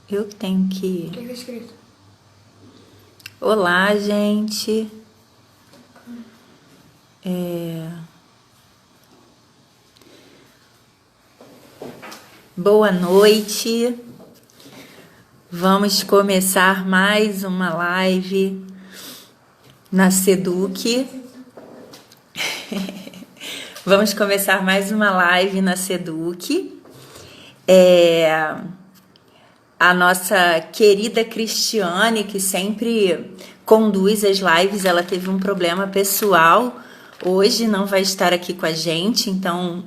Eu tenho que. O que está escrito? Olá, gente. Boa noite. Vamos começar mais uma live na Seduc. Vamos começar mais uma live na Seduc. A nossa querida Cristiane, que sempre conduz as lives, ela teve um problema pessoal. Hoje não vai estar aqui com a gente, então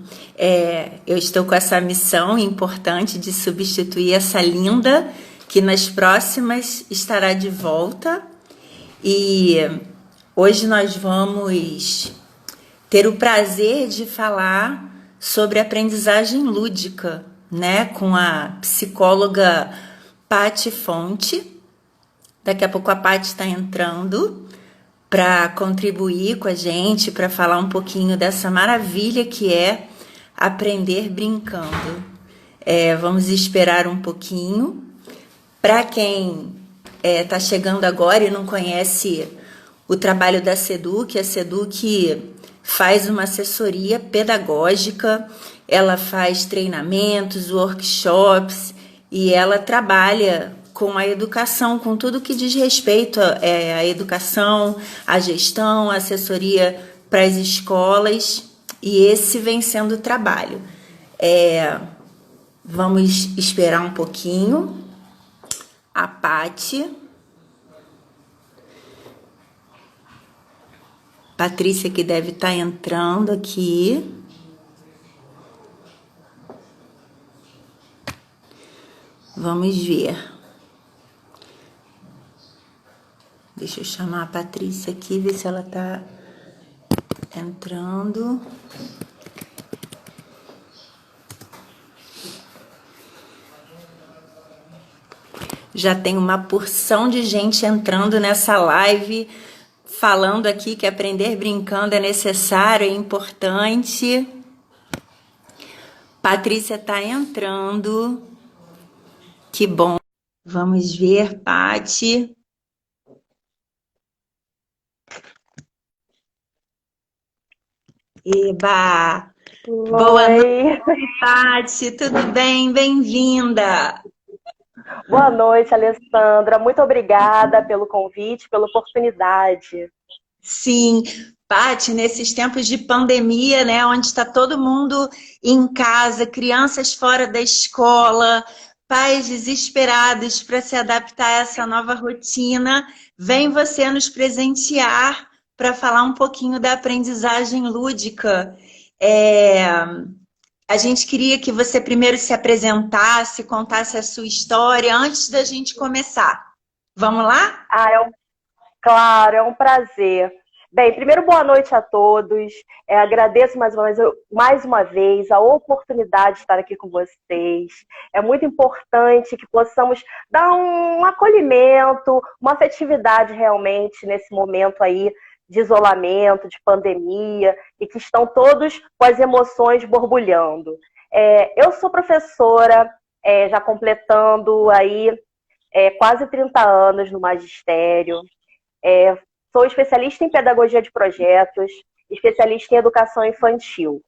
eu estou com essa missão importante de substituir essa linda, que nas próximas estará de volta. E hoje nós vamos ter o prazer de falar sobre aprendizagem lúdica, né, com a psicóloga Paty Fonte. Daqui a pouco a Paty está entrando para contribuir com a gente, para falar um pouquinho dessa maravilha que é aprender brincando. Vamos esperar um pouquinho. Para quem está chegando agora e não conhece o trabalho da Seduc, a Seduc faz uma assessoria pedagógica, ela faz treinamentos, workshops e ela trabalha com a educação, com tudo que diz respeito à educação, à gestão, à assessoria para as escolas, e esse vem sendo o trabalho. Vamos esperar um pouquinho. A Paty. Patrícia que deve estar entrando aqui. Vamos ver. Deixa eu chamar a Patrícia aqui, ver se ela está entrando. Já tem uma porção de gente entrando nessa live, falando aqui que aprender brincando é necessário, é importante. Patrícia está entrando. Que bom. Vamos ver, Paty. Eba! Boa Oi, noite, Paty. Tudo bem? Bem-vinda. boa noite, Alessandra. Muito obrigada pelo convite, pela oportunidade. Sim, Paty, nesses tempos de pandemia, né, onde está todo mundo em casa, crianças fora da escola, pais desesperados para se adaptar a essa nova rotina, vem você nos presentear para falar um pouquinho da aprendizagem lúdica. É, a gente queria que você primeiro se apresentasse, contasse a sua história antes da gente começar. Vamos lá? Claro, é um prazer. Bem, primeiro, boa noite a todos. Agradeço mais uma vez a oportunidade de estar aqui com vocês. É muito importante que possamos dar um acolhimento, uma afetividade realmente nesse momento aí de isolamento, de pandemia, e que estão todos com as emoções borbulhando. Eu sou professora, já completando aí quase 30 anos no magistério. Sou especialista em pedagogia de projetos, especialista em educação infantil.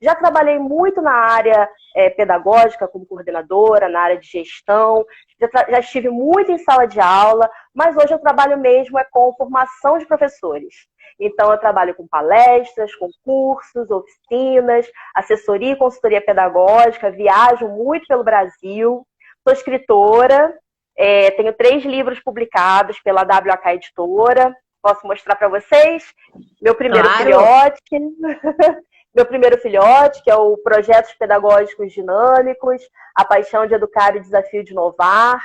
Já trabalhei muito na área pedagógica, como coordenadora, na área de gestão, já estive muito em sala de aula, mas hoje eu trabalho mesmo com formação de professores. Então, eu trabalho com palestras, com cursos, oficinas, assessoria e consultoria pedagógica, viajo muito pelo Brasil, sou escritora, tenho 3 livros publicados pela WK Editora. Posso mostrar para vocês? Meu primeiro Claro. filhote. Meu primeiro filhote, que é o Projetos Pedagógicos Dinâmicos, A Paixão de Educar e o Desafio de Inovar.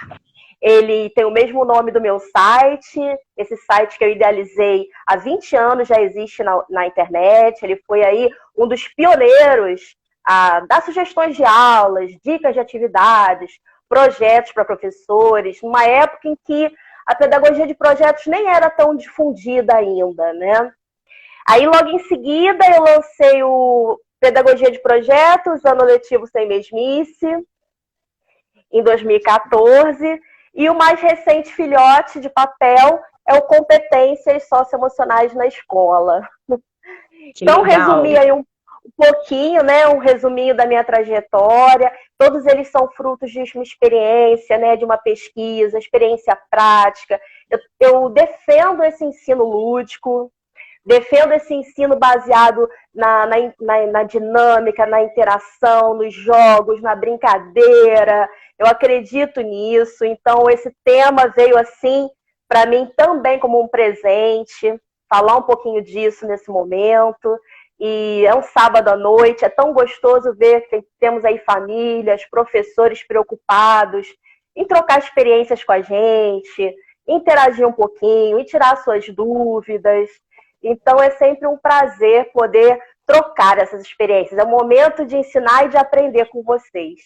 Ele tem o mesmo nome do meu site. Esse site que eu idealizei há 20 anos já existe na internet. Ele foi aí um dos pioneiros a dar sugestões de aulas, dicas de atividades, projetos para professores, numa época em que a pedagogia de projetos nem era tão difundida ainda, né? Aí, logo em seguida, eu lancei o Pedagogia de Projetos, ano letivo sem mesmice. em 2014, e o mais recente filhote de papel é o Competências Socioemocionais na Escola. Que Então, legal. resumi aí um pouquinho, né, um resuminho da minha trajetória. Todos eles são frutos de uma experiência, né, de uma pesquisa, experiência prática. Eu defendo esse ensino lúdico, defendo esse ensino baseado na dinâmica, na interação, nos jogos, na brincadeira. Eu acredito nisso. Então, esse tema veio assim, para mim, também como um presente, falar um pouquinho disso nesse momento. E é um sábado à noite, é tão gostoso ver que temos aí famílias, professores preocupados em trocar experiências com a gente, interagir um pouquinho e tirar suas dúvidas. Então é sempre um prazer poder trocar essas experiências. É o momento de ensinar e de aprender com vocês.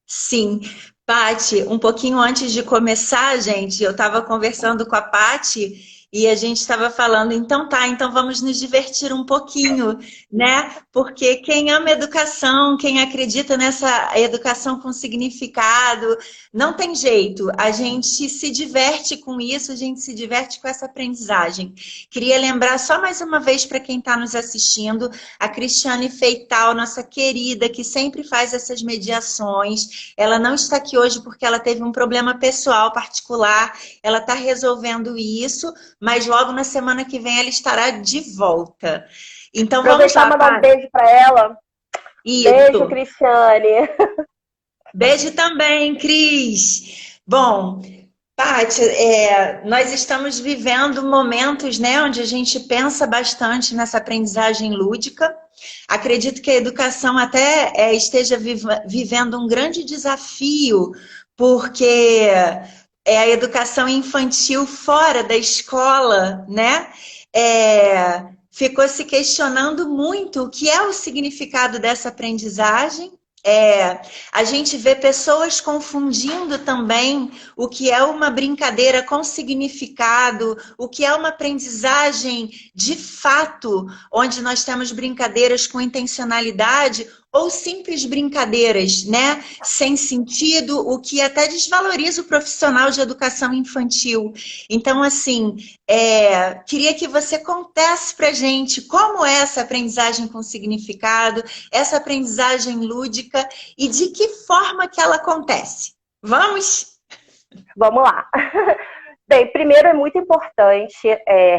Sim. Paty, um pouquinho antes de começar, gente, eu estava conversando com a Paty e a gente estava falando, então vamos nos divertir um pouquinho, né? Porque quem ama educação, quem acredita nessa educação com significado, não tem jeito. A gente se diverte com isso, a gente se diverte com essa aprendizagem. Queria lembrar só mais uma vez para quem está nos assistindo, a Cristiane Feital, nossa querida, que sempre faz essas mediações. Ela não está aqui hoje porque ela teve um problema pessoal particular, ela está resolvendo isso, mas logo na semana que vem ela estará de volta. Então vamos lá, mandar um beijo para ela. Isso. Beijo, Cristiane. Beijo também, Cris. Bom, Paty, nós estamos vivendo momentos, né, onde a gente pensa bastante nessa aprendizagem lúdica. Acredito que a educação até esteja vivendo um grande desafio, porque a educação infantil fora da escola, né? Ficou se questionando muito o que é o significado dessa aprendizagem. A gente vê pessoas confundindo também o que é uma brincadeira com significado, o que é uma aprendizagem de fato, onde nós temos brincadeiras com intencionalidade ou simples brincadeiras, né? Sem sentido, o que até desvaloriza o profissional de educação infantil. Então, assim, queria que você contasse pra gente como é essa aprendizagem com significado, essa aprendizagem lúdica e de que forma que ela acontece. Vamos? Vamos lá. Bem, primeiro é muito importante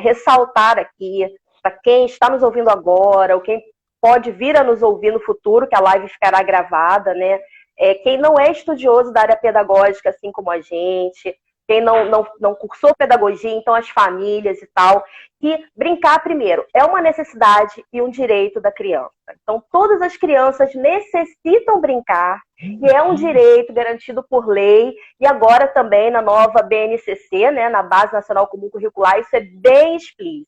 ressaltar aqui, para quem está nos ouvindo agora, ou quem pode vir a nos ouvir no futuro, que a live ficará gravada, né? Quem não é estudioso da área pedagógica, assim como a gente, quem não cursou pedagogia, então as famílias e tal, que brincar, primeiro, é uma necessidade e um direito da criança. Então, todas as crianças necessitam brincar, e é um direito garantido por lei, e agora também na nova BNCC, né, na Base Nacional Comum Curricular, isso é bem explícito.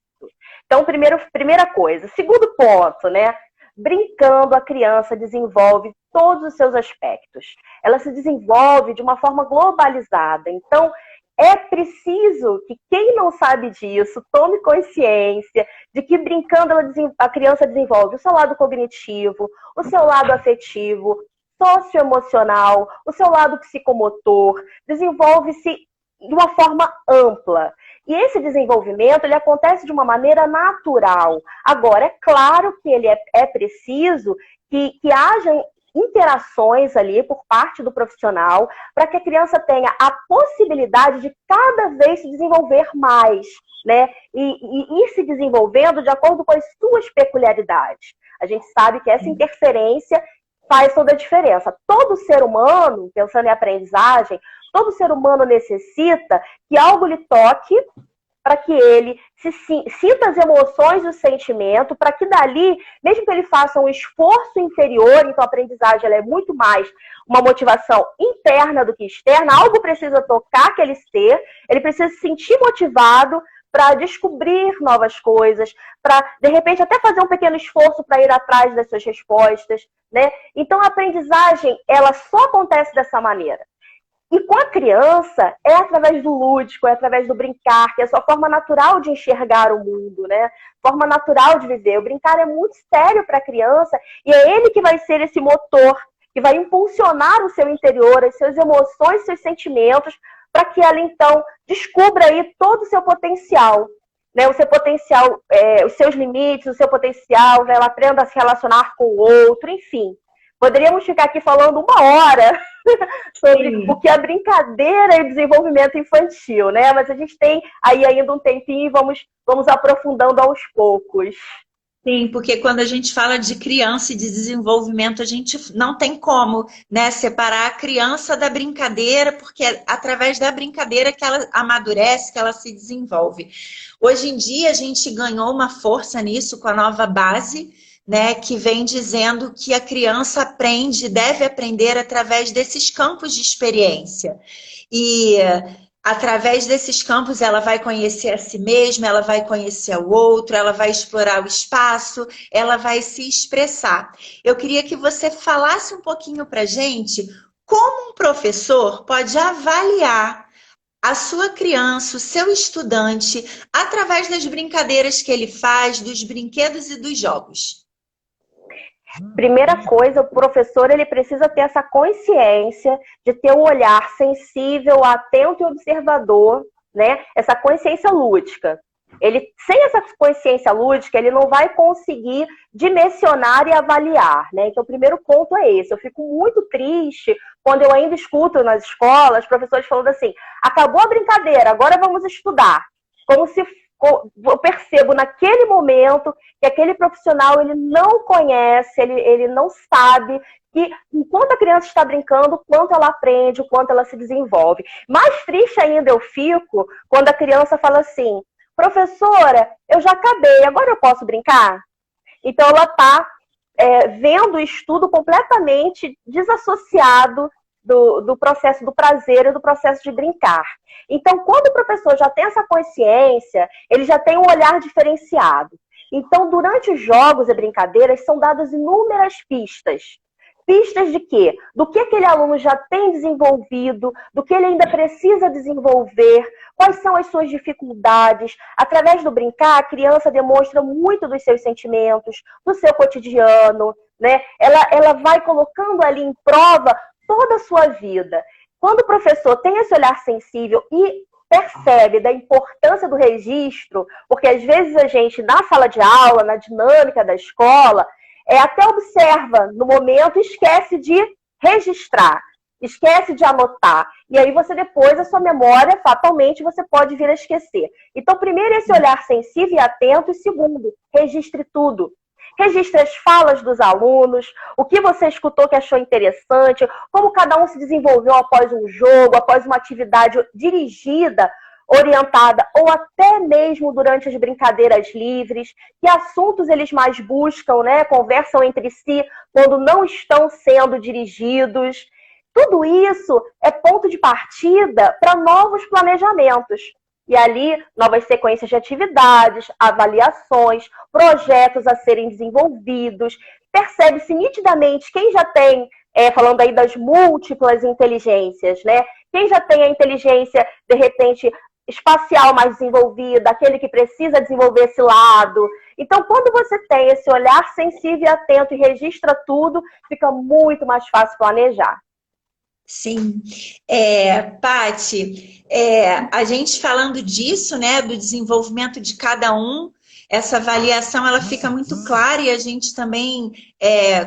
Então, primeira coisa. Segundo ponto, né? Brincando, a criança desenvolve todos os seus aspectos. Ela se desenvolve de uma forma globalizada. Então, é preciso que quem não sabe disso tome consciência de que brincando a criança desenvolve o seu lado cognitivo, o seu lado afetivo, socioemocional, o seu lado psicomotor, desenvolve-se de uma forma ampla. E esse desenvolvimento, ele acontece de uma maneira natural. Agora, é claro que ele é preciso que hajam interações ali por parte do profissional para que a criança tenha a possibilidade de cada vez se desenvolver mais, né? E ir se desenvolvendo de acordo com as suas peculiaridades. A gente sabe que essa interferência faz toda a diferença. Todo ser humano, pensando em aprendizagem, todo ser humano necessita que algo lhe toque para que ele sinta as emoções e o sentimento, para que dali, mesmo que ele faça um esforço inferior, então a aprendizagem ela é muito mais uma motivação interna do que externa, algo precisa tocar aquele ser, ele precisa se sentir motivado para descobrir novas coisas, para, de repente, até fazer um pequeno esforço para ir atrás das suas respostas, né? Então, a aprendizagem, ela só acontece dessa maneira. E com a criança, é através do lúdico, é através do brincar, que é a sua forma natural de enxergar o mundo, né? Forma natural de viver. O brincar é muito sério para a criança e é ele que vai ser esse motor que vai impulsionar o seu interior, as suas emoções, seus sentimentos, para que ela, então, descubra aí todo o seu potencial, né? O seu potencial, os seus limites, o seu potencial, né? Ela aprenda a se relacionar com o outro, enfim. Poderíamos ficar aqui falando uma hora sobre Sim. o que é brincadeira e desenvolvimento infantil, né? Mas a gente tem aí ainda um tempinho e vamos aprofundando aos poucos. Sim, porque quando a gente fala de criança e de desenvolvimento, a gente não tem como, né, separar a criança da brincadeira, porque é através da brincadeira que ela amadurece, que ela se desenvolve. Hoje em dia, a gente ganhou uma força nisso com a nova base, né, que vem dizendo que a criança aprende, deve aprender através desses campos de experiência. E através desses campos, ela vai conhecer a si mesma, ela vai conhecer o outro, ela vai explorar o espaço, ela vai se expressar. Eu queria que você falasse um pouquinho para a gente como um professor pode avaliar a sua criança, o seu estudante, através das brincadeiras que ele faz, dos brinquedos e dos jogos. Primeira coisa, o professor ele precisa ter essa consciência de ter um olhar sensível, atento e observador, né? Essa consciência lúdica. Ele, sem essa consciência lúdica, ele não vai conseguir dimensionar e avaliar, né? Então, o primeiro ponto é esse. Eu fico muito triste quando eu ainda escuto nas escolas professores falando assim: acabou a brincadeira, agora vamos estudar. Como se eu percebo naquele momento que aquele profissional ele não conhece, ele não sabe que enquanto a criança está brincando, o quanto ela aprende, o quanto ela se desenvolve. Mais triste ainda eu fico quando a criança fala assim: professora, eu já acabei, agora eu posso brincar? Então ela está vendo o estudo completamente desassociado do processo do prazer e do processo de brincar. Então, quando o professor já tem essa consciência, ele já tem um olhar diferenciado. Então, durante os jogos e brincadeiras, são dadas inúmeras pistas. Pistas de quê? Do que aquele aluno já tem desenvolvido, do que ele ainda precisa desenvolver, quais são as suas dificuldades. Através do brincar, a criança demonstra muito dos seus sentimentos, do seu cotidiano, né? Ela vai colocando ali em prova toda a sua vida. Quando o professor tem esse olhar sensível e percebe da importância do registro, porque às vezes a gente, na sala de aula, na dinâmica da escola, até observa no momento e esquece de registrar, esquece de anotar. E aí você depois, a sua memória, fatalmente, você pode vir a esquecer. Então, primeiro, esse olhar sensível e atento, e segundo, registre tudo. Registre as falas dos alunos, o que você escutou que achou interessante, como cada um se desenvolveu após um jogo, após uma atividade dirigida, orientada, ou até mesmo durante as brincadeiras livres, que assuntos eles mais buscam, né? Conversam entre si quando não estão sendo dirigidos. Tudo isso é ponto de partida para novos planejamentos. E ali, novas sequências de atividades, avaliações, projetos a serem desenvolvidos. Percebe-se nitidamente quem já tem, falando aí das múltiplas inteligências, né? Quem já tem a inteligência, de repente, espacial mais desenvolvida, aquele que precisa desenvolver esse lado. Então, quando você tem esse olhar sensível e atento e registra tudo, fica muito mais fácil planejar. Sim. Paty, a gente falando disso, né, do desenvolvimento de cada um, essa avaliação ela fica muito clara e a gente também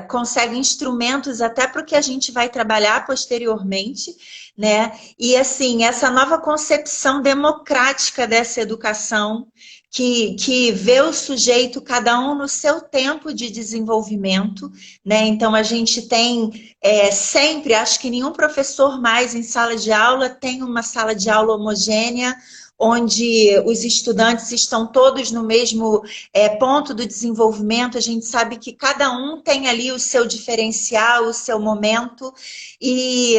consegue instrumentos até para o que a gente vai trabalhar posteriormente, né? E assim, essa nova concepção democrática dessa educação que vê o sujeito, cada um no seu tempo de desenvolvimento, né? Então a gente tem sempre, acho que nenhum professor mais em sala de aula tem uma sala de aula homogênea, onde os estudantes estão todos no mesmo ponto do desenvolvimento. A gente sabe que cada um tem ali o seu diferencial, o seu momento, e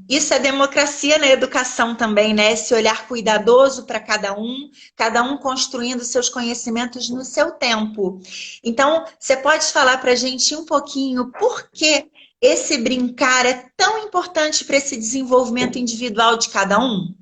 isso é democracia na educação também, né? Esse olhar cuidadoso para cada um construindo seus conhecimentos no seu tempo. Então, você pode falar para a gente um pouquinho por que esse brincar é tão importante para esse desenvolvimento individual de cada um?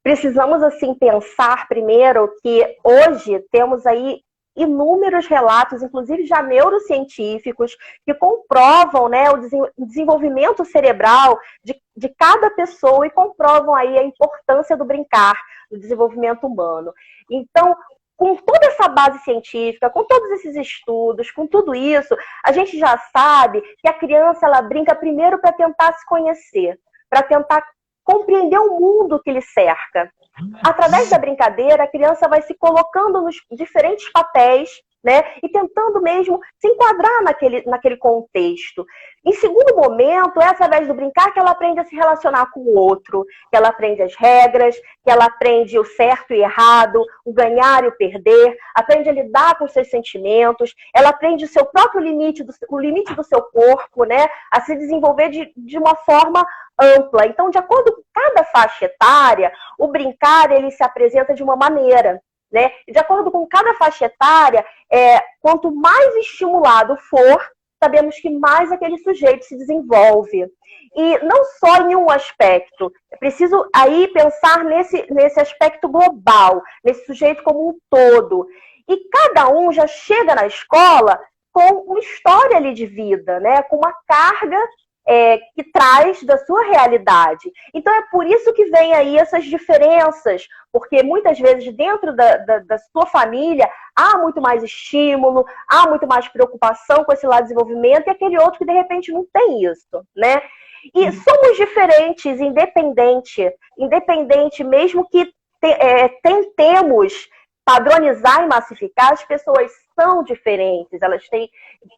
Precisamos, assim, pensar primeiro que hoje temos aí inúmeros relatos, inclusive já neurocientíficos, que comprovam, né, o desenvolvimento cerebral de cada pessoa e comprovam aí a importância do brincar no desenvolvimento humano. Então, com toda essa base científica, com todos esses estudos, com tudo isso, a gente já sabe que a criança ela brinca primeiro para tentar se conhecer, para tentar compreender o mundo que lhe cerca. Através da brincadeira, a criança vai se colocando nos diferentes papéis, né, e tentando mesmo se enquadrar naquele contexto. Em segundo momento, é através do brincar que ela aprende a se relacionar com o outro, que ela aprende as regras, que ela aprende o certo e errado, o ganhar e o perder, aprende a lidar com os seus sentimentos, ela aprende o seu próprio limite, o limite do seu corpo, né, a se desenvolver de uma forma ampla. Então, de acordo com cada faixa etária, o brincar ele se apresenta de uma maneira, né? De acordo com cada faixa etária, quanto mais estimulado for, sabemos que mais aquele sujeito se desenvolve. E não só em um aspecto, é preciso aí pensar nesse aspecto global, nesse sujeito como um todo. E cada um já chega na escola com uma história ali de vida, né? Com uma carga que traz da sua realidade. Então é por isso que vem aí essas diferenças, porque muitas vezes dentro da sua família há muito mais estímulo, há muito mais preocupação com esse lado de desenvolvimento e aquele outro que de repente não tem isso, né? E somos diferentes, independente mesmo que tentemos padronizar e massificar, as pessoas são diferentes, elas têm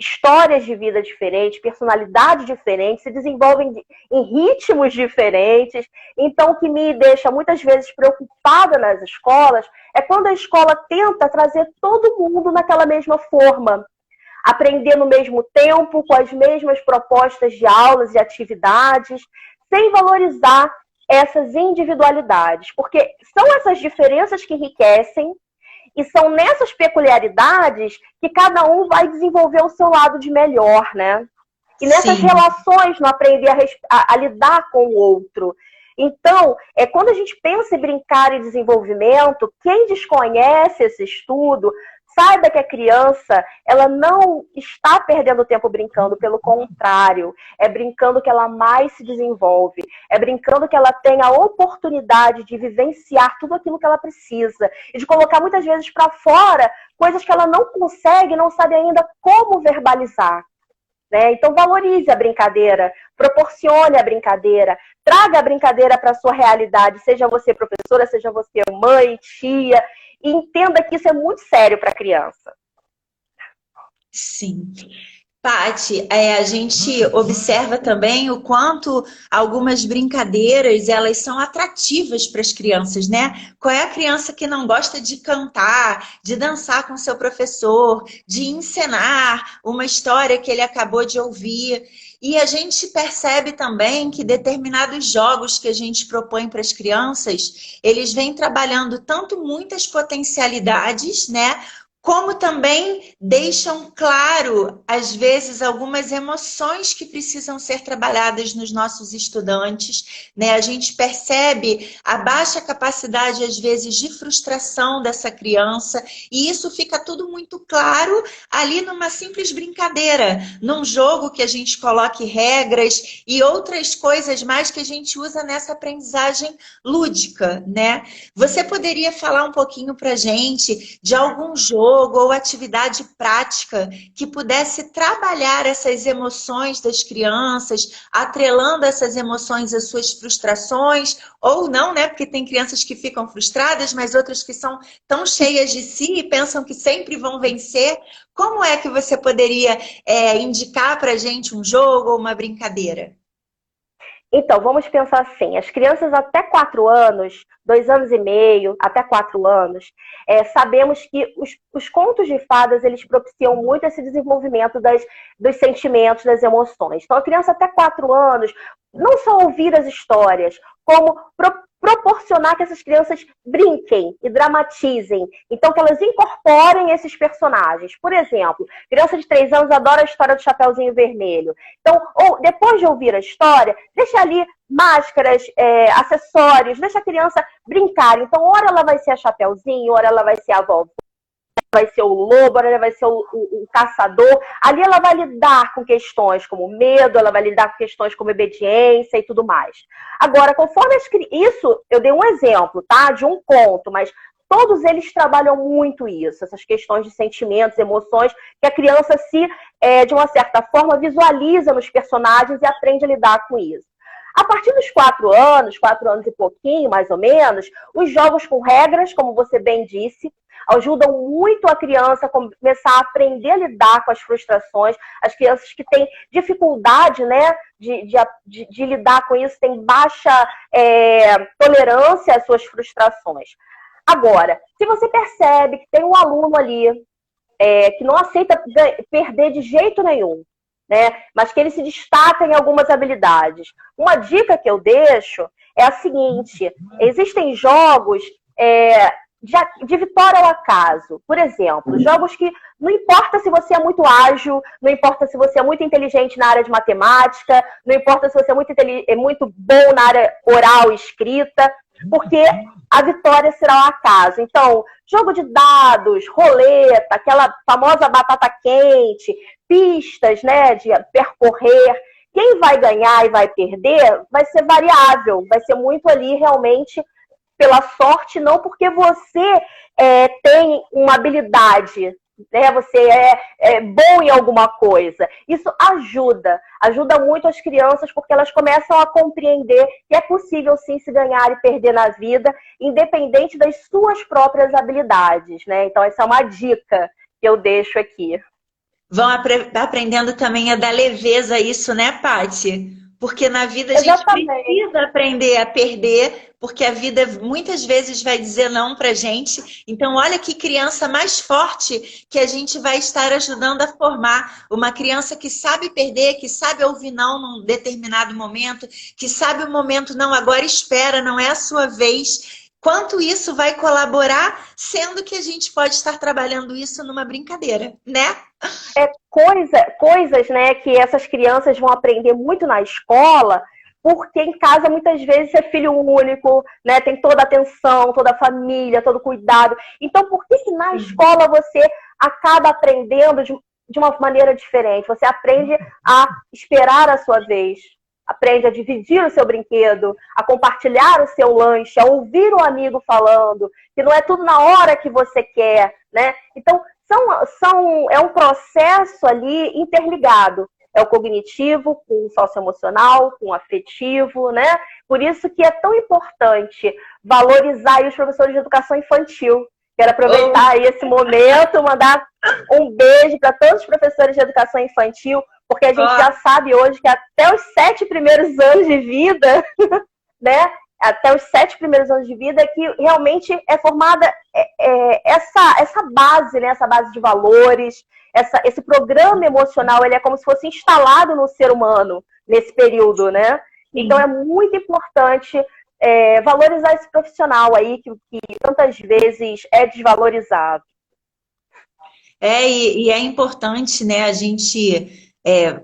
histórias de vida diferentes, personalidades diferentes, se desenvolvem em ritmos diferentes. Então, o que me deixa muitas vezes preocupada nas escolas é quando a escola tenta trazer todo mundo naquela mesma forma, aprender no mesmo tempo, com as mesmas propostas de aulas e atividades, sem valorizar essas individualidades, porque são essas diferenças que enriquecem. E são nessas peculiaridades que cada um vai desenvolver o seu lado de melhor, né? E nessas Sim. relações, no aprender a lidar com o outro. Então, quando a gente pensa em brincar e desenvolvimento, quem desconhece esse estudo, saiba que a criança, ela não está perdendo tempo brincando, pelo contrário, é brincando que ela mais se desenvolve, é brincando que ela tem a oportunidade de vivenciar tudo aquilo que ela precisa e de colocar muitas vezes para fora coisas que ela não consegue, não sabe ainda como verbalizar. Né? Então valorize a brincadeira, proporcione a brincadeira, traga a brincadeira para a sua realidade, seja você professora, seja você mãe, tia, e entenda que isso é muito sério para a criança. Sim. Paty, a gente observa também o quanto algumas brincadeiras elas são atrativas para as crianças, né? Qual é a criança que não gosta de cantar, de dançar com seu professor, de encenar uma história que ele acabou de ouvir? E a gente percebe também que determinados jogos que a gente propõe para as crianças, eles vêm trabalhando tanto muitas potencialidades, né? Como também deixam claro, às vezes, algumas emoções que precisam ser trabalhadas nos nossos estudantes, né? A gente percebe a baixa capacidade, às vezes, de frustração dessa criança, e isso fica tudo muito claro ali numa simples brincadeira, num jogo que a gente coloque regras e outras coisas mais que a gente usa nessa aprendizagem lúdica, né? Você poderia falar um pouquinho pra gente de algum jogo ou atividade prática que pudesse trabalhar essas emoções das crianças, atrelando essas emoções às suas frustrações, ou não, né? Porque tem crianças que ficam frustradas, mas outras que são tão cheias de si e pensam que sempre vão vencer. Como é que você poderia indicar para a gente um jogo ou uma brincadeira? Então, vamos pensar assim, as crianças até 4 anos, 2 anos e meio, até 4 anos, sabemos que os contos de fadas, eles propiciam muito esse desenvolvimento dos sentimentos, das emoções. Então, a criança até 4 anos, não só ouvir as histórias, como proporcionar que essas crianças brinquem e dramatizem. Então, que elas incorporem esses personagens. Por exemplo, criança de 3 anos adora a história do Chapeuzinho Vermelho. Então, depois de ouvir a história, deixa ali máscaras, acessórios, deixa a criança brincar. Então, ora ela vai ser a Chapeuzinho, ora ela vai ser a vovó. vai ser o lobo, ela vai ser o caçador. Ali ela vai lidar com questões como medo, ela vai lidar com questões como obediência e tudo mais. Agora, conforme isso, eu dei um exemplo, tá? De um conto, mas todos eles trabalham muito isso, essas questões de sentimentos, emoções, que a criança de uma certa forma, visualiza nos personagens e aprende a lidar com isso. A partir dos 4 anos e pouquinho, mais ou menos, os jogos com regras, como você bem disse, ajudam muito a criança a começar a aprender a lidar com as frustrações. As crianças que têm dificuldade, né, de lidar com isso, têm baixa tolerância às suas frustrações. Agora, se você percebe que tem um aluno ali que não aceita perder de jeito nenhum, né, mas que ele se destaca em algumas habilidades, uma dica que eu deixo é a seguinte: existem jogos de vitória ao acaso. Por exemplo, jogos que não importa se você é muito ágil, não importa se você é muito inteligente na área de matemática, não importa se você é muito bom na área oral e escrita, porque a vitória será ao acaso. Então, jogo de dados, roleta, aquela famosa batata quente, pistas, né, de percorrer. Quem vai ganhar e vai perder vai ser variável, vai ser muito ali realmente pela sorte, não porque você tem uma habilidade, né? Você é bom em alguma coisa. Isso ajuda muito as crianças, porque elas começam a compreender que é possível sim se ganhar e perder na vida, independente das suas próprias habilidades, né? Então essa é uma dica que eu deixo aqui. Vão aprendendo também a dar leveza a isso, né, Paty? Porque na vida a gente Exatamente. precisa aprender a perder, porque a vida muitas vezes vai dizer não pra gente. Então, olha que criança mais forte que a gente vai estar ajudando a formar. Uma criança que sabe perder, que sabe ouvir não num determinado momento, que sabe o momento não, agora espera, não é a sua vez. Quanto isso vai colaborar, sendo que a gente pode estar trabalhando isso numa brincadeira, né? Coisas, né, que essas crianças vão aprender muito na escola, porque em casa muitas vezes é filho único, né, tem toda a atenção, toda a família, todo o cuidado. Então, por que na escola você acaba aprendendo de uma maneira diferente? Você aprende a esperar a sua vez, aprende a dividir o seu brinquedo, a compartilhar o seu lanche, a ouvir o amigo falando, que não é tudo na hora que você quer, né? Então, é um processo ali interligado. É o cognitivo com o socioemocional, com o afetivo, né? Por isso que é tão importante valorizar aí os professores de educação infantil. Quero aproveitar aí esse momento, mandar um beijo para todos os professores de educação infantil, porque a gente já sabe hoje que até os 7 primeiros anos de vida, né? Até os 7 primeiros anos de vida, que realmente é formada essa base, né? Essa base de valores, esse programa emocional, ele é como se fosse instalado no ser humano nesse período, né? Então é muito importante valorizar esse profissional aí que tantas vezes é desvalorizado. E é importante, né, a gente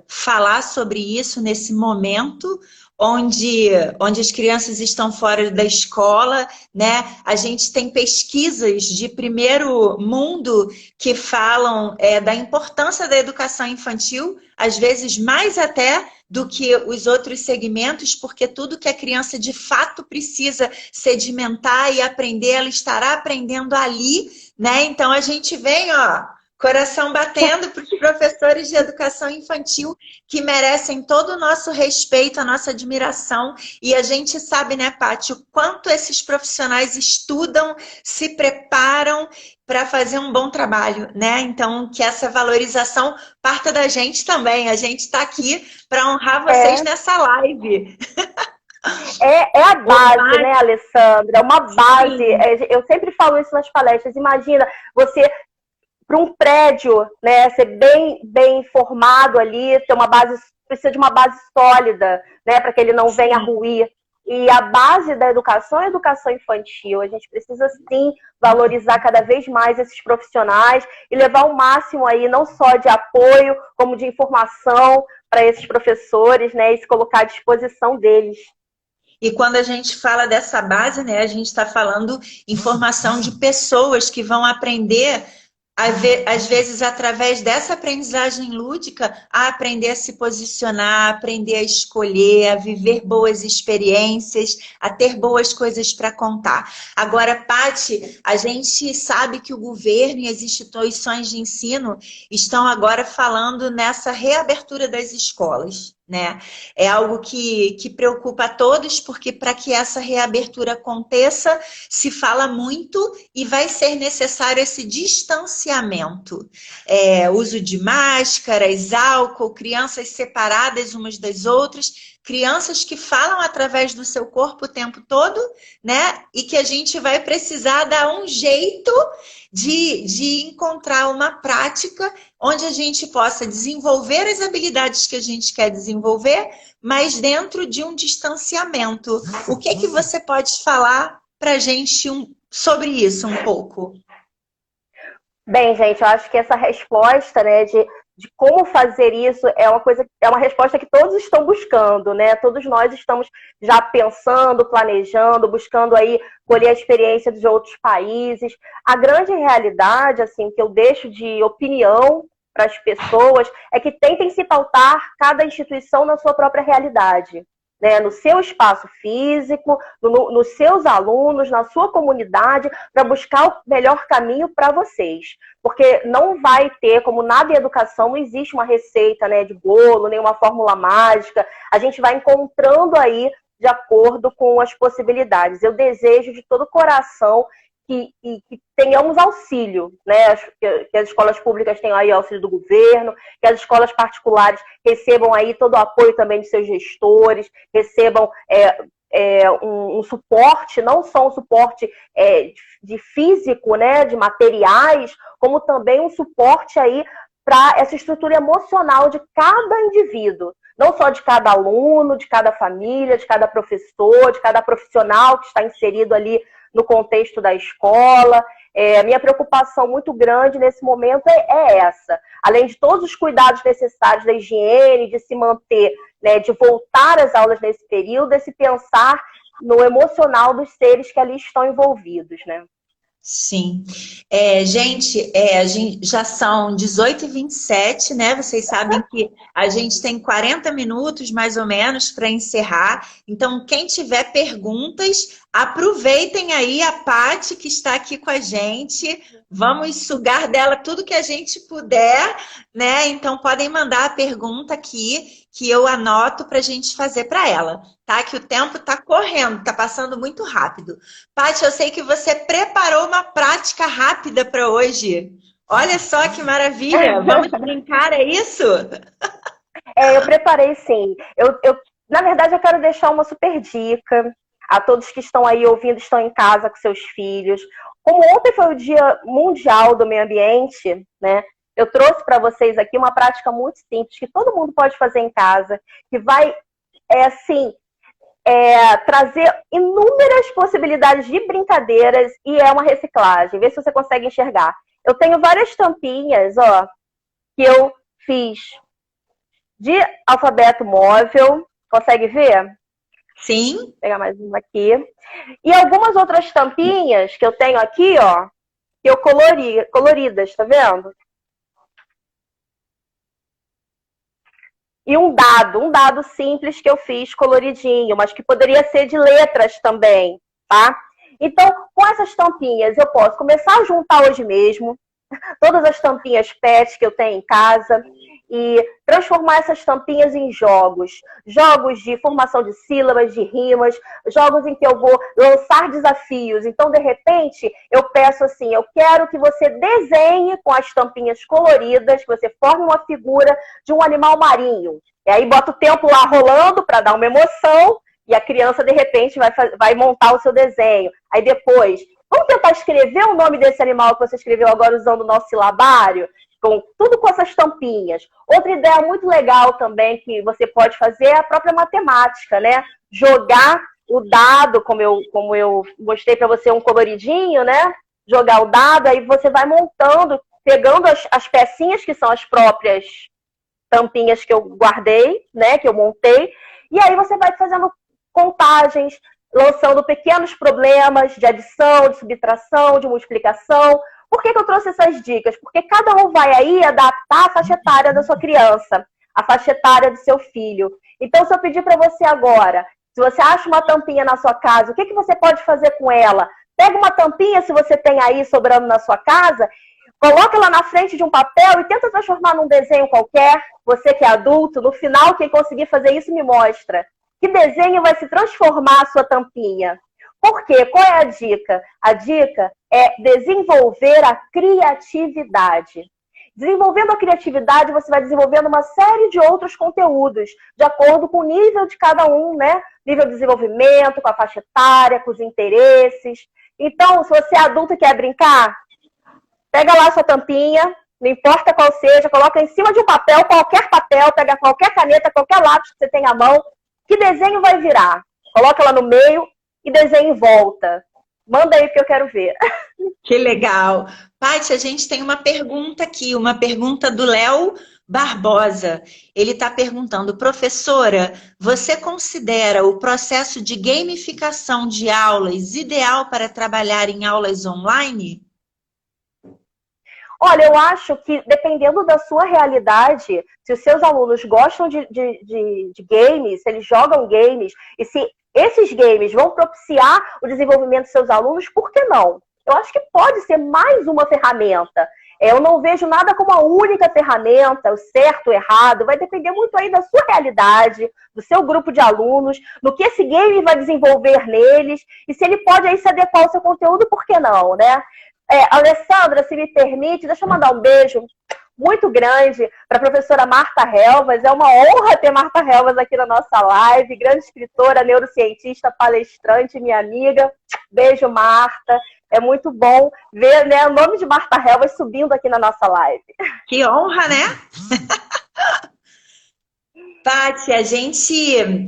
falar sobre isso nesse momento onde as crianças estão fora da escola, né? A gente tem pesquisas de primeiro mundo que falam da importância da educação infantil, às vezes mais até do que os outros segmentos, porque tudo que a criança de fato precisa sedimentar e aprender, ela estará aprendendo ali, né? Então a gente vem, coração batendo para os professores de educação infantil que merecem todo o nosso respeito, a nossa admiração. E a gente sabe, né, Paty, o quanto esses profissionais estudam, se preparam para fazer um bom trabalho, né? Então, que essa valorização parta da gente também. A gente está aqui para honrar vocês nessa live. É a base, né, Alessandra? É uma base. Eu sempre falo isso nas palestras. Imagina você, para um prédio, né, ser bem formado ali, ter uma base, precisa de uma base sólida, né, para que ele não venha ruir. E a base da educação é a educação infantil. A gente precisa, sim, valorizar cada vez mais esses profissionais e levar o máximo aí, não só de apoio, como de informação para esses professores, né, e se colocar à disposição deles. E quando a gente fala dessa base, né, a gente está falando em formação de pessoas que vão aprender às vezes, através dessa aprendizagem lúdica, a aprender a se posicionar, a aprender a escolher, a viver boas experiências, a ter boas coisas para contar. Agora, Paty, a gente sabe que o governo e as instituições de ensino estão agora falando nessa reabertura das escolas, né? É algo que preocupa a todos, porque para que essa reabertura aconteça, se fala muito e vai ser necessário esse distanciamento. Uso de máscaras, álcool, crianças separadas umas das outras, crianças que falam através do seu corpo o tempo todo, né? E que a gente vai precisar dar um jeito de encontrar uma prática onde a gente possa desenvolver as habilidades que a gente quer desenvolver, mas dentro de um distanciamento. O que você pode falar para a gente sobre isso um pouco? Bem, gente, eu acho que essa resposta, né, de como fazer isso é uma resposta que todos estão buscando, né? Todos nós estamos já pensando, planejando, buscando aí colher a experiência de outros países. A grande realidade, assim, que eu deixo de opinião para as pessoas é que tentem se pautar cada instituição na sua própria realidade. Né, no seu espaço físico, nos seus alunos, na sua comunidade, para buscar o melhor caminho para vocês. Porque não vai ter, como nada em educação, não existe uma receita, né, de bolo, nenhuma fórmula mágica. A gente vai encontrando aí de acordo com as possibilidades. Eu desejo de todo o coração que tenhamos auxílio, né? Que as escolas públicas tenham aí auxílio do governo, que as escolas particulares recebam aí todo o apoio também de seus gestores, recebam um suporte, não só um suporte de físico, né, de materiais, como também um suporte aí para essa estrutura emocional de cada indivíduo. Não só de cada aluno, de cada família, de cada professor, de cada profissional que está inserido ali no contexto da escola. A minha preocupação muito grande nesse momento é essa. Além de todos os cuidados necessários da higiene, de se manter, né, de voltar às aulas nesse período, é se pensar no emocional dos seres que ali estão envolvidos, né? Sim. Gente, já são 18h27, né? Vocês sabem que a gente tem 40 minutos, mais ou menos, para encerrar. Então, quem tiver perguntas, aproveitem aí a Paty, que está aqui com a gente. Vamos sugar dela tudo que a gente puder, né? Então, podem mandar a pergunta aqui, que eu anoto para a gente fazer para ela, tá? Que o tempo está correndo, está passando muito rápido. Paty, eu sei que você preparou uma prática rápida para hoje. Olha só que maravilha! Vamos brincar, é isso? Eu preparei sim. Na verdade, eu quero deixar uma super dica a todos que estão aí ouvindo, estão em casa com seus filhos. Como ontem foi o Dia Mundial do Meio Ambiente, né? Eu trouxe para vocês aqui uma prática muito simples, que todo mundo pode fazer em casa, que vai, trazer inúmeras possibilidades de brincadeiras e é uma reciclagem. Vê se você consegue enxergar. Eu tenho várias tampinhas, ó, que eu fiz de alfabeto móvel. Consegue ver? Sim. Vou pegar mais uma aqui. E algumas outras tampinhas que eu tenho aqui, ó, que eu coloridas, tá vendo? E um dado simples que eu fiz coloridinho, mas que poderia ser de letras também, tá? Então, com essas tampinhas, eu posso começar a juntar hoje mesmo todas as tampinhas PET que eu tenho em casa e transformar essas tampinhas em jogos. Jogos de formação de sílabas, de rimas, jogos em que eu vou lançar desafios. Então, de repente, eu peço assim, eu quero que você desenhe com as tampinhas coloridas, que você forme uma figura de um animal marinho. E aí bota o tempo lá rolando para dar uma emoção e a criança, de repente, vai montar o seu desenho. Aí depois, vamos tentar escrever o nome desse animal que você escreveu agora usando o nosso silabário? Tudo com essas tampinhas. Outra ideia muito legal também que você pode fazer é a própria matemática, né? Jogar o dado, como eu mostrei para você, um coloridinho, né? Jogar o dado, aí você vai montando, pegando as pecinhas que são as próprias tampinhas que eu guardei, né? Que eu montei, e aí você vai fazendo contagens, lançando pequenos problemas de adição, de subtração, de multiplicação, Por que eu trouxe essas dicas? Porque cada um vai aí adaptar a faixa etária da sua criança, a faixa etária do seu filho. Então, se eu pedir para você agora, se você acha uma tampinha na sua casa, o que você pode fazer com ela? Pega uma tampinha, se você tem aí sobrando na sua casa, coloca ela na frente de um papel e tenta transformar num desenho qualquer. Você que é adulto, no final, quem conseguir fazer isso me mostra. Que desenho vai se transformar a sua tampinha? Por quê? Qual é a dica? A dica é desenvolver a criatividade. Desenvolvendo a criatividade, você vai desenvolvendo uma série de outros conteúdos, de acordo com o nível de cada um, né? Nível de desenvolvimento, com a faixa etária, com os interesses. Então, se você é adulto e quer brincar, pega lá a sua tampinha, não importa qual seja, coloca em cima de um papel, pega qualquer caneta, qualquer lápis que você tenha à mão. Que desenho vai virar? Coloca lá no meio e desenho em volta. Manda aí que eu quero ver. Que legal. Paty, a gente tem uma pergunta aqui, uma pergunta do Léo Barbosa. Ele está perguntando, professora, você considera o processo de gamificação de aulas ideal para trabalhar em aulas online? Olha, eu acho que dependendo da sua realidade, se os seus alunos gostam de games, se eles jogam games, e se esses games vão propiciar o desenvolvimento dos seus alunos, por que não? Eu acho que pode ser mais uma ferramenta. Eu não vejo nada como a única ferramenta, o certo, o errado, vai depender muito aí da sua realidade, do seu grupo de alunos, no que esse game vai desenvolver neles, e se ele pode aí se adequar ao seu conteúdo, por que não, né? Alessandra, se me permite, deixa eu mandar um beijo muito grande para a professora Marta Helvas. É uma honra ter Marta Helvas aqui na nossa live, grande escritora, neurocientista, palestrante, minha amiga. Beijo, Marta. É muito bom ver, né, o nome de Marta Helvas subindo aqui na nossa live. Que honra, né? Paty, a gente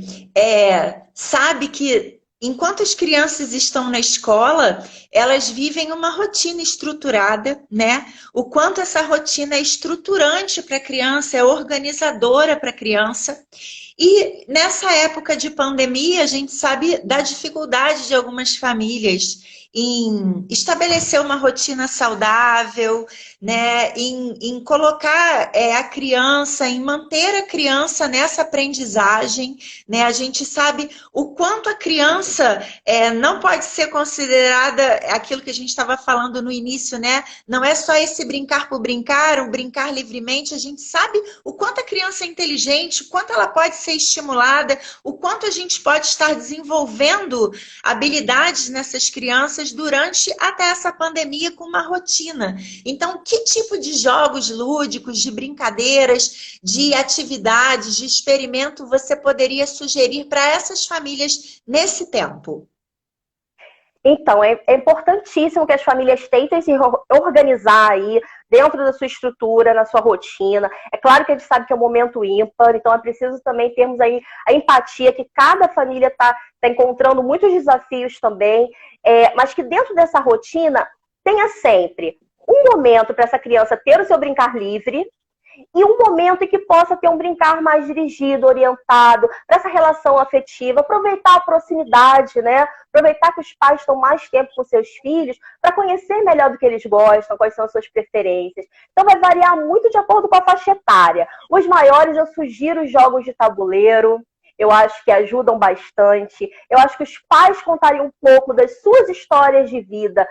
sabe que enquanto as crianças estão na escola, elas vivem uma rotina estruturada, né? O quanto essa rotina é estruturante para a criança, é organizadora para a criança. E nessa época de pandemia, a gente sabe da dificuldade de algumas famílias em estabelecer uma rotina saudável, né? Em colocar a criança, em manter a criança nessa aprendizagem, né? A gente sabe o quanto a criança não pode ser considerada aquilo que a gente estava falando no início, né? Não é só esse brincar por brincar, o brincar livremente. A gente sabe o quanto a criança é inteligente, o quanto ela pode ser estimulada, o quanto a gente pode estar desenvolvendo habilidades nessas crianças durante até essa pandemia com uma rotina. Então, que tipo de jogos lúdicos, de brincadeiras, de atividades, de experimento você poderia sugerir para essas famílias nesse tempo? Então, é importantíssimo que as famílias tentem se organizar aí dentro da sua estrutura, na sua rotina. É claro que a gente sabe que é um momento ímpar, então é preciso também termos aí a empatia, que cada família está encontrando muitos desafios também, mas que dentro dessa rotina tenha sempre um momento para essa criança ter o seu brincar livre, e um momento em que possa ter um brincar mais dirigido, orientado, para essa relação afetiva, aproveitar a proximidade, né? Aproveitar que os pais estão mais tempo com seus filhos para conhecer melhor do que eles gostam, quais são as suas preferências. Então vai variar muito de acordo com a faixa etária. Os maiores, eu sugiro os jogos de tabuleiro, eu acho que ajudam bastante. Eu acho que os pais contarem um pouco das suas histórias de vida.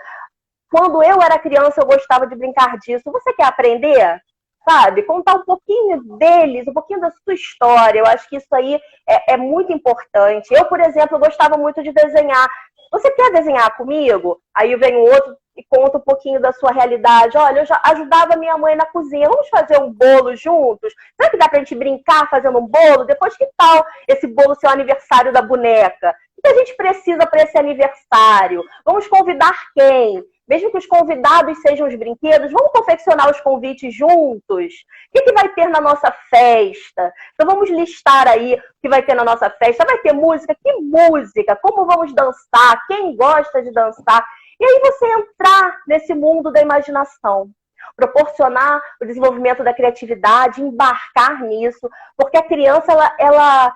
Quando eu era criança, eu gostava de brincar disso. Você quer aprender? Sabe? Contar um pouquinho deles, um pouquinho da sua história. Eu acho que isso aí é muito importante. Eu, por exemplo, gostava muito de desenhar. Você quer desenhar comigo? Aí vem o outro e conta um pouquinho da sua realidade. Olha, eu já ajudava minha mãe na cozinha. Vamos fazer um bolo juntos? Será que dá pra gente brincar fazendo um bolo? Depois, que tal esse bolo ser o aniversário da boneca? O que a gente precisa para esse aniversário? Vamos convidar quem? Mesmo que os convidados sejam os brinquedos, vamos confeccionar os convites juntos? O que vai ter na nossa festa? Então vamos listar aí o que vai ter na nossa festa. Vai ter música? Que música? Como vamos dançar? Quem gosta de dançar? E aí você entrar nesse mundo da imaginação. Proporcionar o desenvolvimento da criatividade, embarcar nisso, porque a criança, ela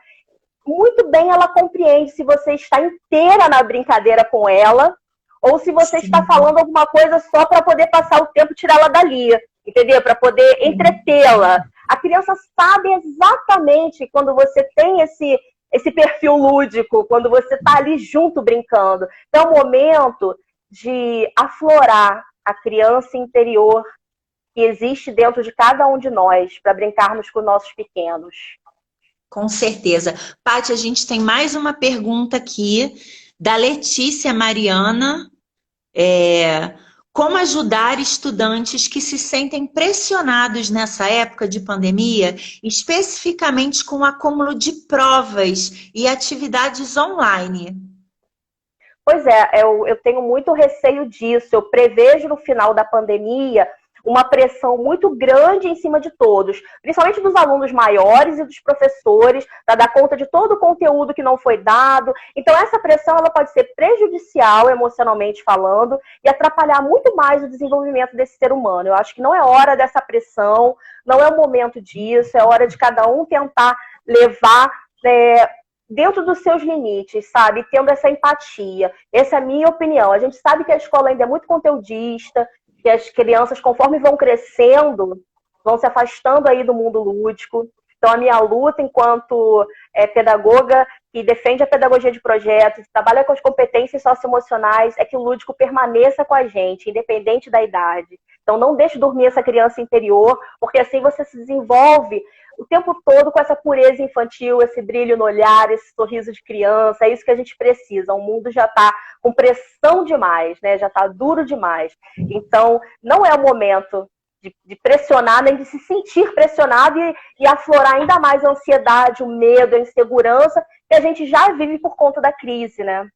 muito bem, ela compreende se você está inteira na brincadeira com ela, ou se você Sim. está falando alguma coisa só para poder passar o tempo e tirá-la dali, entendeu? Para poder entretê-la. A criança sabe exatamente quando você tem esse perfil lúdico, quando você está ali junto brincando. Então é o momento de aflorar a criança interior que existe dentro de cada um de nós para brincarmos com nossos pequenos. Com certeza. Paty, a gente tem mais uma pergunta aqui da Letícia Mariana. Como ajudar estudantes que se sentem pressionados nessa época de pandemia, especificamente com o acúmulo de provas e atividades online? Pois é, eu tenho muito receio disso. Eu prevejo no final da pandemia uma pressão muito grande em cima de todos, principalmente dos alunos maiores e dos professores, para dar conta de todo o conteúdo que não foi dado. Então, essa pressão ela pode ser prejudicial, emocionalmente falando, e atrapalhar muito mais o desenvolvimento desse ser humano. Eu acho que não é hora dessa pressão, não é o momento disso, é hora de cada um tentar levar dentro dos seus limites, sabe? Tendo essa empatia. Essa é a minha opinião. A gente sabe que a escola ainda é muito conteudista, que as crianças, conforme vão crescendo, vão se afastando aí do mundo lúdico. Então, a minha luta enquanto pedagoga que defende a pedagogia de projetos, trabalha com as competências socioemocionais, é que o lúdico permaneça com a gente, independente da idade. Então, não deixe dormir essa criança interior, porque assim você se desenvolve o tempo todo com essa pureza infantil, esse brilho no olhar, esse sorriso de criança. É isso que a gente precisa. O mundo já está com pressão demais, né? Já está duro demais. Então, não é o momento de pressionar, nem de se sentir pressionado e aflorar ainda mais a ansiedade, o medo, a insegurança que a gente já vive por conta da crise, né?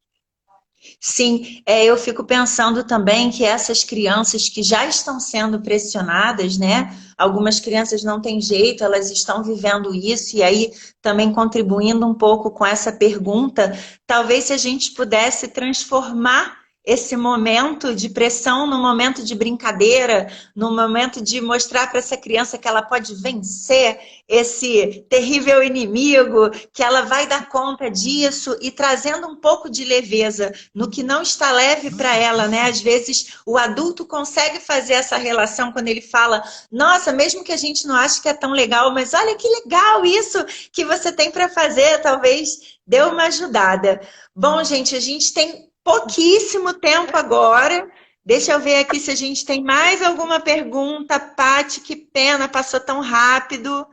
Sim, eu fico pensando também que essas crianças que já estão sendo pressionadas, né? Algumas crianças não têm jeito, elas estão vivendo isso, e aí também contribuindo um pouco com essa pergunta, talvez se a gente pudesse transformar esse momento de pressão no momento de brincadeira, no momento de mostrar para essa criança que ela pode vencer esse terrível inimigo, que ela vai dar conta disso, e trazendo um pouco de leveza no que não está leve para ela, né? Às vezes o adulto consegue fazer essa relação quando ele fala, nossa, mesmo que a gente não ache que é tão legal, mas olha que legal isso que você tem para fazer, talvez dê uma ajudada. Bom, gente, a gente tem pouquíssimo tempo agora. Deixa eu ver aqui se a gente tem mais alguma pergunta. Paty, que pena, passou tão rápido.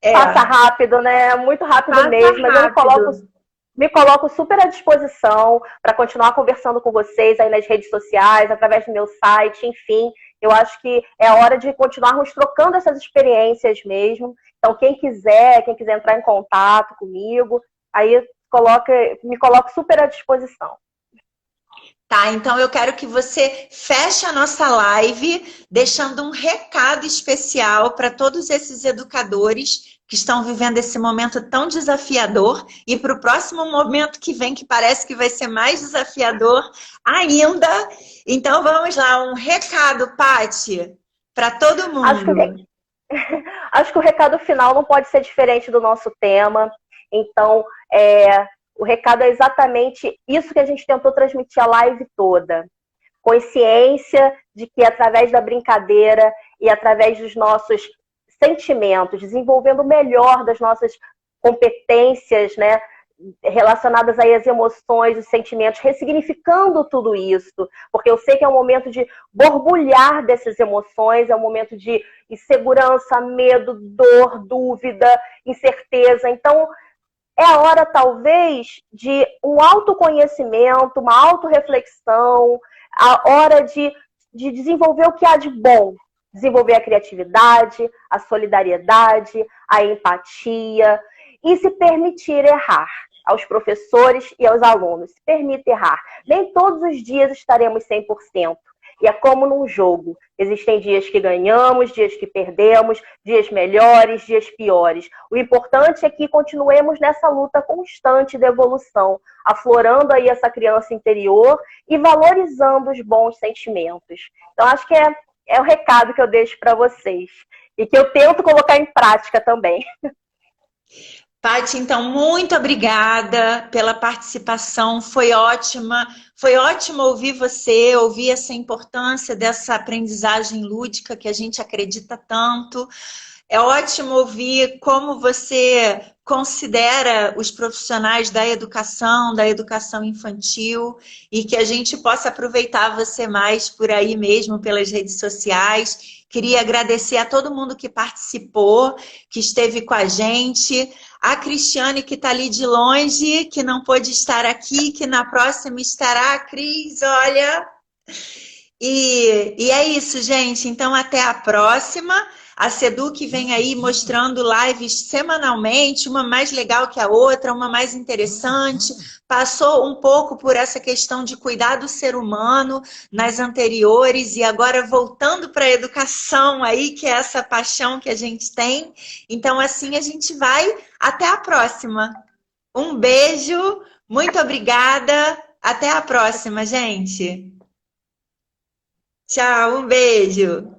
Passa rápido, né? Muito rápido Passa mesmo, mas rápido. eu me coloco super à disposição para continuar conversando com vocês aí nas redes sociais, através do meu site, enfim. Eu acho que é hora de continuarmos trocando essas experiências mesmo. Então, quem quiser entrar em contato comigo, aí me coloco super à disposição. Tá, então eu quero que você feche a nossa live deixando um recado especial para todos esses educadores que estão vivendo esse momento tão desafiador e para o próximo momento que vem, que parece que vai ser mais desafiador ainda. Então vamos lá, um recado, Paty, para todo mundo. Acho que o recado final não pode ser diferente do nosso tema. Então, o recado é exatamente isso que a gente tentou transmitir a live toda. Consciência de que através da brincadeira e através dos nossos sentimentos, desenvolvendo o melhor das nossas competências, né, relacionadas aí às emoções, os sentimentos, ressignificando tudo isso, porque eu sei que é um momento de borbulhar dessas emoções, é um momento de insegurança, medo, dor, dúvida, incerteza. Então, é a hora, talvez, de um autoconhecimento, uma autorreflexão, a hora de desenvolver o que há de bom. Desenvolver a criatividade, a solidariedade, a empatia e se permitir errar. Aos professores e aos alunos, se permita errar. Nem todos os dias estaremos 100%. E é como num jogo. Existem dias que ganhamos, dias que perdemos, dias melhores, dias piores. O importante é que continuemos nessa luta constante de evolução, aflorando aí essa criança interior e valorizando os bons sentimentos. Então, acho que é o recado que eu deixo para vocês. E que eu tento colocar em prática também. Paty, então, muito obrigada pela participação, foi ótima. Foi ótimo ouvir você, ouvir essa importância dessa aprendizagem lúdica que a gente acredita tanto. É ótimo ouvir como você considera os profissionais da educação infantil, e que a gente possa aproveitar você mais por aí mesmo, pelas redes sociais. Queria agradecer a todo mundo que participou, que esteve com a gente. A Cristiane, que está ali de longe, que não pôde estar aqui, que na próxima estará. Cris, olha. E é isso, gente. Então, até a próxima. A Seduc vem aí mostrando lives semanalmente, uma mais legal que a outra, uma mais interessante. Passou um pouco por essa questão de cuidar do ser humano nas anteriores, e agora voltando para a educação aí, que é essa paixão que a gente tem. Então, assim a gente vai. Até a próxima. Um beijo, muito obrigada. Até a próxima, gente. Tchau, um beijo.